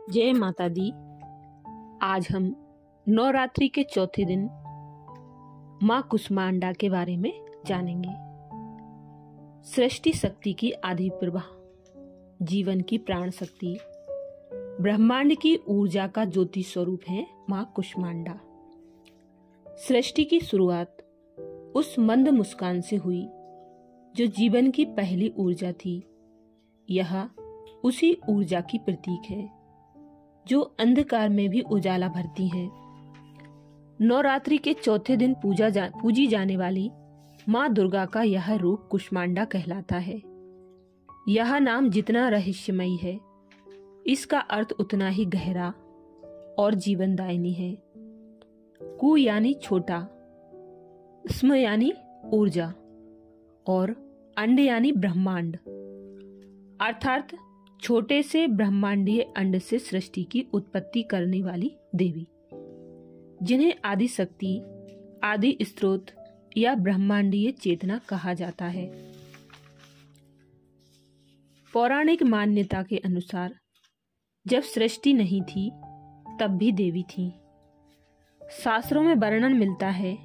जय माता दी। आज हम नवरात्रि के चौथे दिन माँ कुष्मांडा के बारे में जानेंगे। सृष्टि शक्ति की आदि प्रवाह, जीवन की प्राण शक्ति, ब्रह्मांड की ऊर्जा का ज्योति स्वरूप है माँ कुष्मांडा। सृष्टि की शुरुआत उस मंद मुस्कान से हुई जो जीवन की पहली ऊर्जा थी। यह उसी ऊर्जा की प्रतीक है जो अंधकार में भी उजाला भरती है। नवरात्रि के चौथे दिन पूजी जाने वाली माँ दुर्गा का यह रूप कुष्मांडा कहलाता है। यह नाम जितना रहस्यमयी है, इसका अर्थ उतना ही गहरा और जीवनदायिनी है। कु यानी छोटा, स्म यानी ऊर्जा और अंड यानी ब्रह्मांड, अर्थात छोटे से ब्रह्मांडीय अंड से सृष्टि की उत्पत्ति करने वाली देवी, जिन्हें आदि शक्ति, आदि स्रोत या ब्रह्मांडीय चेतना कहा जाता है। पौराणिक मान्यता के अनुसार जब सृष्टि नहीं थी तब भी देवी थी। शास्त्रों में वर्णन मिलता है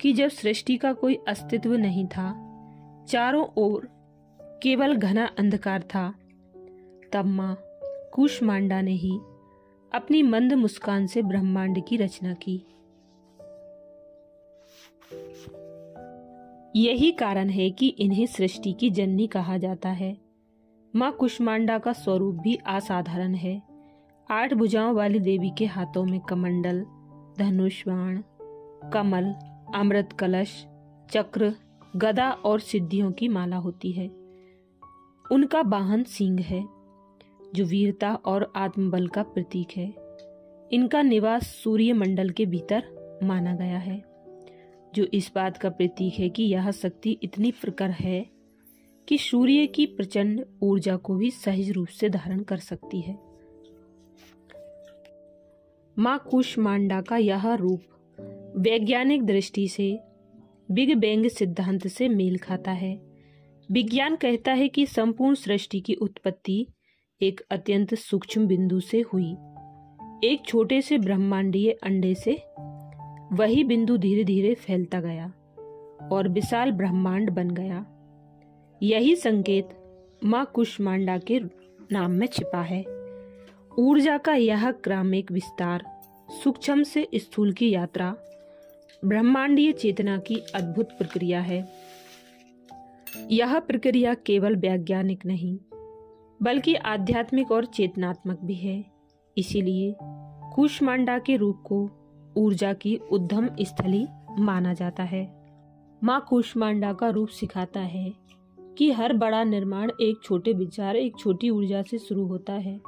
कि जब सृष्टि का कोई अस्तित्व नहीं था, चारों ओर केवल घना अंधकार था, तब माँ कुष्मांडा ने ही अपनी मंद मुस्कान से ब्रह्मांड की रचना की। यही कारण है कि इन्हें सृष्टि की जननी कहा जाता है। माँ कुष्मांडा का स्वरूप भी असाधारण है। 8 भुजाओं वाली देवी के हाथों में कमंडल, धनुष, बाण, कमल, अमृत कलश, चक्र, गदा और सिद्धियों की माला होती है। उनका वाहन सिंह है जो वीरता और आत्मबल का प्रतीक है। इनका निवास सूर्य मंडल के भीतर माना गया है, जो इस बात का प्रतीक है कि यह शक्ति इतनी प्रखर है कि सूर्य की प्रचंड ऊर्जा को भी सहज रूप से धारण कर सकती है। माँ कुष्मांडा का यह रूप वैज्ञानिक दृष्टि से बिग बैंग सिद्धांत से मेल खाता है। विज्ञान कहता है कि संपूर्ण सृष्टि की उत्पत्ति एक अत्यंत सूक्ष्म बिंदु से हुई। एक छोटे से ब्रह्मांडीय अंडे से वही बिंदु धीरे धीरे फैलता गया और विशाल ब्रह्मांड बन गया। यही संकेत माँ कुष्मांडा के नाम में छिपा है। ऊर्जा का यह क्रमिक विस्तार, सूक्ष्म से स्थूल की यात्रा, ब्रह्मांडीय चेतना की अद्भुत प्रक्रिया है। यह प्रक्रिया केवल वैज्ञानिक नहीं बल्कि आध्यात्मिक और चेतनात्मक भी है। इसीलिए कुष्मांडा के रूप को ऊर्जा की उद्गम स्थली माना जाता है। माँ कुष्मांडा का रूप सिखाता है कि हर बड़ा निर्माण एक छोटे विचार, एक छोटी ऊर्जा से शुरू होता है।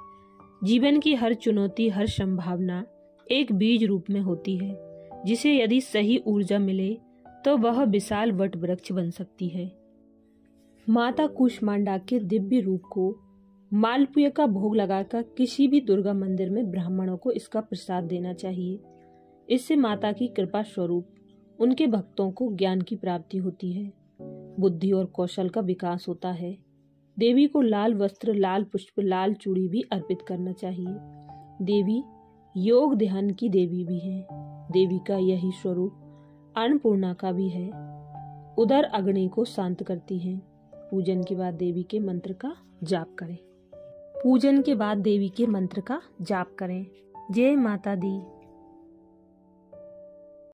जीवन की हर चुनौती, हर संभावना एक बीज रूप में होती है, जिसे यदि सही ऊर्जा मिले तो वह विशाल वट वृक्ष बन सकती है। माता कुष्मांडा के दिव्य रूप को मालपुए का भोग लगाकर किसी भी दुर्गा मंदिर में ब्राह्मणों को इसका प्रसाद देना चाहिए। इससे माता की कृपा स्वरूप उनके भक्तों को ज्ञान की प्राप्ति होती है, बुद्धि और कौशल का विकास होता है। देवी को लाल वस्त्र, लाल पुष्प, लाल चूड़ी भी अर्पित करना चाहिए। देवी योग ध्यान की देवी भी है। देवी का यही स्वरूप अन्नपूर्णा का भी है। उदर अग्नि को शांत करती है। पूजन के बाद देवी के मंत्र का जाप करें। जय माता दी।